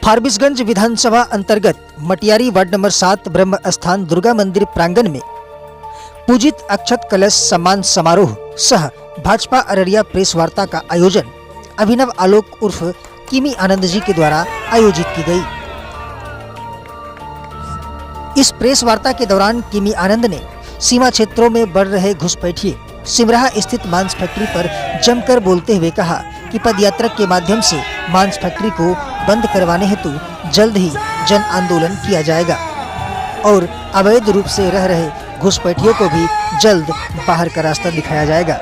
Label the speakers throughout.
Speaker 1: फारबिसगंज विधानसभा अंतर्गत Matiari ward number 7 ब्रह्म स्थान दुर्गा मंदिर प्रांगण में पूजित अक्षत कलश सम्मान समारोह सह भाजपा अररिया प्रेस वार्ता का आयोजन अभिनव आलोक उर्फ किमी आनंद जी के द्वारा आयोजित की गई। इस प्रेस वार्ता के दौरान किमी आनंद ने सीमा क्षेत्रों में बढ़ रहे घुसपैठिए सिमराहा स्थित मांस फैक्ट्री पर जमकर बोलते हुए कहा कि पदयात्रा के माध्यम से मांस फैक्ट्री को बंद करवाने हेतु जल्द ही जन आंदोलन किया जाएगा और अवैध रूप से रह रहे घुसपैठियों को भी जल्द बाहर का रास्ता दिखाया जाएगा।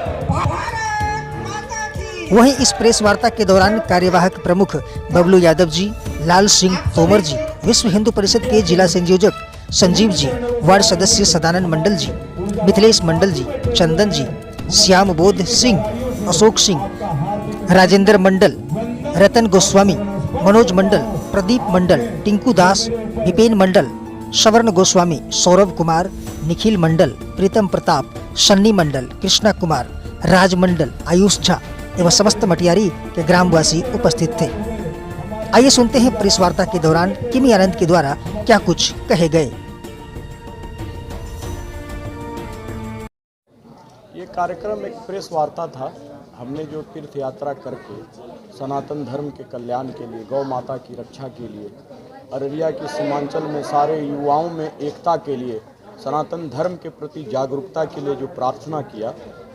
Speaker 1: वहीं इस प्रेस वार्ता के दौरान कार्यवाहक प्रमुख बबलू यादव जी, लाल सिंह तोमर जी, विश्व हिंदू परिषद के जिला संयोजक संजीव जी, वार्ड सदस्य सदानंद मंडल जी, मिथिलेश मंडल जी, चंदन जी, श्याम बोध सिंह, अशोक सिंह, राजेंद्र मंडल, रतन गोस्वामी, मनोज मंडल, प्रदीप मंडल, टिंकू दास, विपेन मंडल, सवर्ण गोस्वामी, सौरभ कुमार, निखिल मंडल, प्रीतम प्रताप, सन्नी मंडल, कृष्णा कुमार, राज मंडल, आयुष झा एवं समस्त मटियारी के ग्रामवासी उपस्थित थे। आइए सुनते हैं प्रेस वार्ता के दौरान किमी आनंद के द्वारा क्या कुछ कहे गए।
Speaker 2: ये कार्यक्रम एक प्रेस वार्ता था। हमने जो तीर्थ यात्रा करके सनातन धर्म के कल्याण के लिए, गौ माता की रक्षा के लिए, अररिया के सीमांचल में सारे युवाओं में एकता के लिए, सनातन धर्म के प्रति जागरूकता के लिए जो प्रार्थना किया,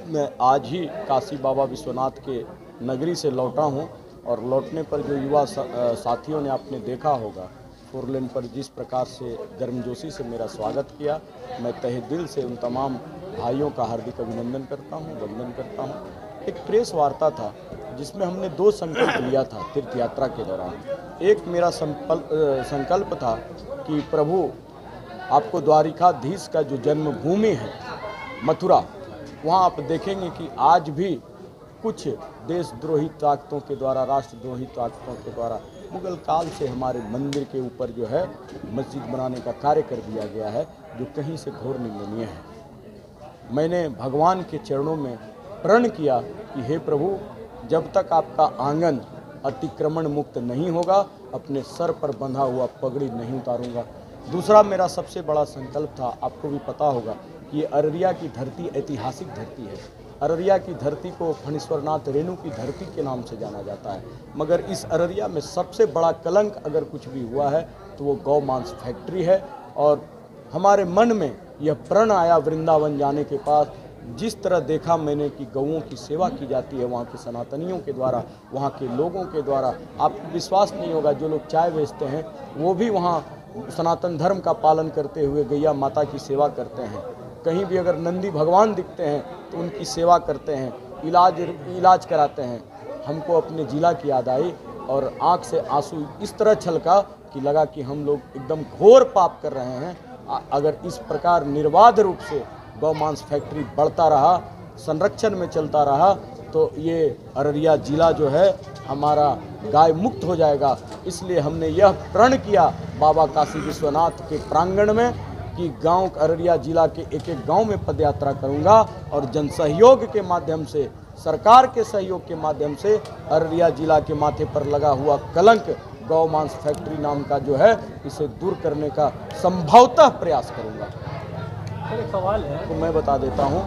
Speaker 2: मैं आज ही काशी बाबा विश्वनाथ के नगरी से लौटा हूँ और लौटने पर जो युवा साथियों ने आपने देखा होगा 4 लेन पर जिस प्रकार से गर्मजोशी से मेरा स्वागत किया, मैं तहे दिल से उन तमाम भाइयों का हार्दिक अभिनंदन करता हूं, वंदन करता हूं। एक प्रेस वार्ता था जिसमें हमने 2 संकल्प लिया था तीर्थ यात्रा के दौरान। एक मेरा संकल्प था कि प्रभु आपको द्वारिकाधीश का जो जन्मभूमि है मथुरा, वहाँ आप देखेंगे कि आज भी कुछ देशद्रोही ताकतों के द्वारा, राष्ट्रद्रोही ताकतों के द्वारा मुगल काल से हमारे मंदिर के ऊपर जो है मस्जिद बनाने का कार्य कर दिया गया है, जो कहीं से घोर निंदनीय है। मैंने भगवान के चरणों में प्रण किया कि हे प्रभु, जब तक आपका आंगन अतिक्रमण मुक्त नहीं होगा, अपने सर पर बंधा हुआ पगड़ी नहीं उतारूंगा। दूसरा मेरा सबसे बड़ा संकल्प था, आपको भी पता होगा कि ये अररिया की धरती ऐतिहासिक धरती है। अररिया की धरती को फणीश्वरनाथ रेणु की धरती के नाम से जाना जाता है, मगर इस अररिया में सबसे बड़ा कलंक अगर कुछ भी हुआ है तो वो गौ मांस फैक्ट्री है। और हमारे मन में यह प्रण आया वृंदावन जाने के पास, जिस तरह देखा मैंने कि गौओं की सेवा की जाती है वहाँ के सनातनियों के द्वारा, वहाँ के लोगों के द्वारा। आपको विश्वास नहीं होगा, जो लोग चाय बेचते हैं वो भी वहाँ सनातन धर्म का पालन करते हुए गैया माता की सेवा करते हैं। कहीं भी अगर नंदी भगवान दिखते हैं तो उनकी सेवा करते हैं, इलाज कराते हैं। हमको अपने जिला की याद आई और आँख से आंसू इस तरह छलका कि लगा कि हम लोग एकदम घोर पाप कर रहे हैं। अगर इस प्रकार निर्बाध रूप से गौ मांस फैक्ट्री बढ़ता रहा, संरक्षण में चलता रहा, तो ये अररिया जिला जो है हमारा गाय मुक्त हो जाएगा। इसलिए हमने यह प्रण किया बाबा काशी विश्वनाथ के प्रांगण में कि गांव अररिया जिला के एक एक गांव में पदयात्रा करूंगा और जन सहयोग के माध्यम से, सरकार के सहयोग के माध्यम से अररिया जिला के माथे पर लगा हुआ कलंक गौ मांस फैक्ट्री नाम का जो है, इसे दूर करने का संभवतः प्रयास करूंगा।
Speaker 3: एक सवाल है
Speaker 2: तो मैं बता देता हूं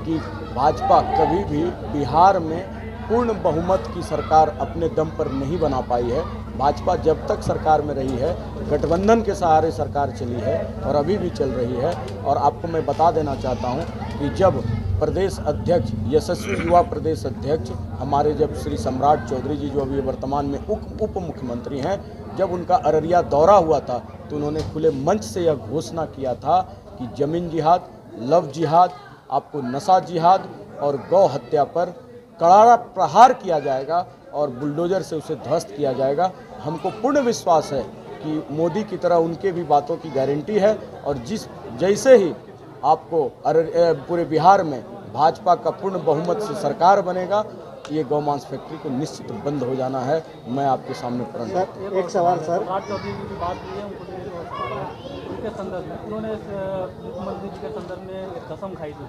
Speaker 2: कि भाजपा कभी भी बिहार में पूर्ण बहुमत की सरकार अपने दम पर नहीं बना पाई है। भाजपा जब तक सरकार में रही है, गठबंधन के सहारे सरकार चली है और अभी भी चल रही है। और आपको मैं बता देना चाहता हूं कि जब प्रदेश अध्यक्ष, यशस्वी युवा प्रदेश अध्यक्ष हमारे, जब श्री सम्राट चौधरी जी जो अभी वर्तमान में उप मुख्यमंत्री हैं, जब उनका अररिया दौरा हुआ था तो उन्होंने खुले मंच से यह घोषणा किया था कि जमीन जिहाद, लव जिहाद, आपको नशा जिहाद और गौ हत्या पर कड़ा प्रहार किया जाएगा और बुलडोजर से उसे ध्वस्त किया जाएगा। हमको पूर्ण विश्वास है कि मोदी की तरह उनके भी बातों की गारंटी है और जैसे ही आपको पूरे बिहार में भाजपा का पूर्ण बहुमत से सरकार बनेगा, ये गौ मांस फैक्ट्री को निश्चित बंद हो जाना है। मैं आपके सामने प्रण।
Speaker 3: एक सवाल सर, बात के संदर्भ में उन्होंने मुख्यमंत्री जी के संदर्भ में कसम खाई थी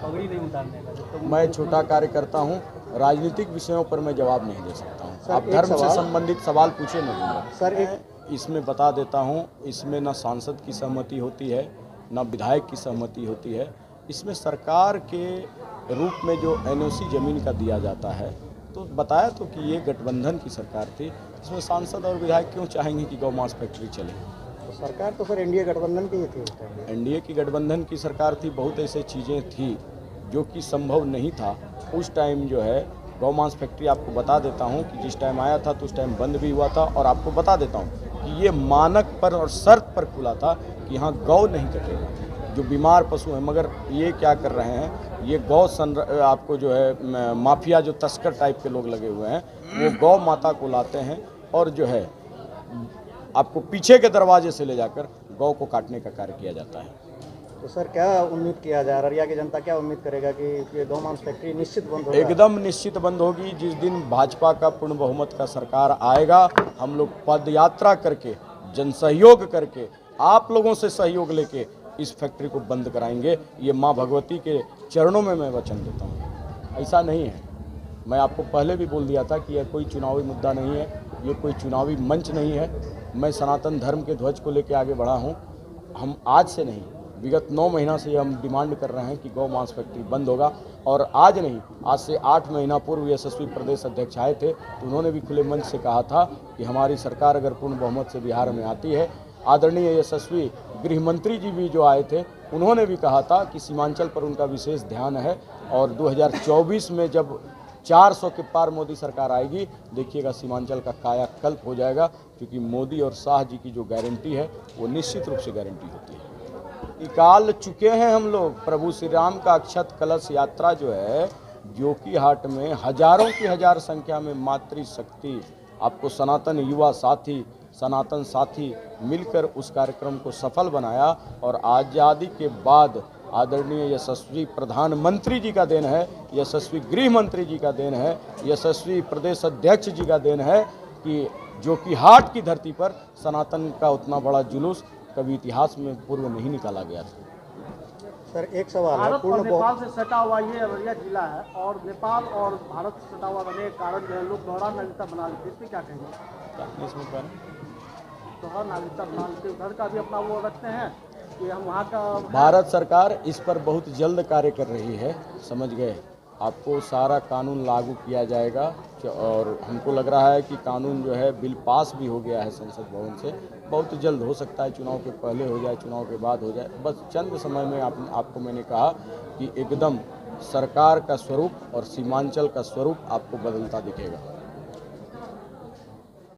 Speaker 3: पगड़ी नहीं उतारने का।
Speaker 2: मैं छोटा कार्यकर्ता हूं, राजनीतिक विषयों पर मैं जवाब नहीं दे सकता हूं। आप धर्म से संबंधित सवाल पूछे मैं दूंगा।
Speaker 4: सर,
Speaker 2: मैं इसमें बता देता हूँ, इसमें न सांसद की सहमति होती है, न विधायक की सहमति होती है। इसमें सरकार के रूप में जो एनओसी जमीन का दिया जाता है, तो बताया तो कि ये गठबंधन की सरकार थी, इसमें सांसद और विधायक क्यों चाहेंगे कि गौ मांस फैक्ट्री चले।
Speaker 4: तो सरकार तो सर एनडीए गठबंधन की ही थी उस टाइम।
Speaker 2: एनडीए की गठबंधन की सरकार थी, बहुत ऐसे चीज़ें थी जो कि संभव नहीं था उस टाइम। जो है गौ मांस फैक्ट्री आपको बता देता हूँ कि जिस टाइम आया था तो उस टाइम बंद भी हुआ था, और आपको बता देता हूँ कि ये मानक पर और शर्त पर खुला था कि यहाँ गौ नहीं कटेगा, जो बीमार पशु हैं। मगर ये क्या कर रहे हैं, ये आपको जो है माफिया, जो तस्कर टाइप के लोग लगे हुए हैं, वो गौ माता को लाते हैं और जो है आपको पीछे के दरवाजे से ले जाकर गौ को काटने का कार्य किया जाता है।
Speaker 4: तो सर क्या उम्मीद किया जाए, अररिया की जनता क्या उम्मीद करेगा कि ये गौ मांस फैक्ट्री निश्चित बंद होगा?
Speaker 2: एकदम निश्चित बंद होगी। जिस दिन भाजपा का पूर्ण बहुमत का सरकार आएगा, हम लोग पद यात्रा करके, जन सहयोग करके, आप लोगों से सहयोग लेके इस फैक्ट्री को बंद कराएंगे। ये माँ भगवती के चरणों में मैं वचन देता हूँ। ऐसा नहीं है, मैं आपको पहले भी बोल दिया था कि यह कोई चुनावी मुद्दा नहीं है, ये कोई चुनावी मंच नहीं है। मैं सनातन धर्म के ध्वज को लेकर आगे बढ़ा हूँ। हम आज से नहीं, विगत 9 महीना से हम डिमांड कर रहे हैं कि गौ मांस फैक्ट्री बंद होगा। और आज नहीं, आज से 8 महीना पूर्व यशस्वी प्रदेश अध्यक्ष आए थे, तो उन्होंने भी खुले मंच से कहा था कि हमारी सरकार अगर पूर्ण बहुमत से बिहार में आती है, आदरणीय यशस्वी गृह मंत्री जी भी जो आए थे, उन्होंने भी कहा था कि सीमांचल पर उनका विशेष ध्यान है। और 2024 में जब 400 के पार मोदी सरकार आएगी, देखिएगा सीमांचल का कायाकल्प हो जाएगा, क्योंकि मोदी और शाह जी की जो गारंटी है वो निश्चित रूप से गारंटी होती है। निकाल चुके हैं हम लोग। प्रभु श्री राम का अक्षत कलश यात्रा जो है जोकीहाट में हजारों की हजार संख्या में मातृशक्ति, आपको सनातन युवा साथी, सनातन साथी मिलकर उस कार्यक्रम को सफल बनाया। और आज़ादी के बाद आदरणीय यशस्वी प्रधानमंत्री जी का देन है, यशस्वी गृह मंत्री जी का देन है, यशस्वी प्रदेश अध्यक्ष जी का देन है कि जोकीहाट की धरती पर सनातन का उतना बड़ा जुलूस कभी इतिहास में पूर्व नहीं निकाला गया था।
Speaker 4: सर एक सवाल है,
Speaker 3: भारत और नेपाल से सटा हुआ ये अररिया जिला है, और नेपाल और भारत से सटा हुआ रहने के कारण जो है लोग दोहरा नागरिकता बना लेते, इस पर क्या कहेंगे? दोहरा नागरिकता बना लेते, उधर का भी अपना वो रखते हैं कि हम वहाँ का।
Speaker 2: भारत सरकार इस पर बहुत जल्द कार्य कर रही है, समझ गए। आपको सारा कानून लागू किया जाएगा, और हमको लग रहा है कि कानून जो है बिल पास भी हो गया है संसद भवन से। बहुत जल्द हो सकता है, चुनाव के पहले हो जाए, चुनाव के बाद हो जाए, बस चंद समय में। आपको मैंने कहा कि एकदम सरकार का स्वरूप और सीमांचल का स्वरूप आपको बदलता दिखेगा।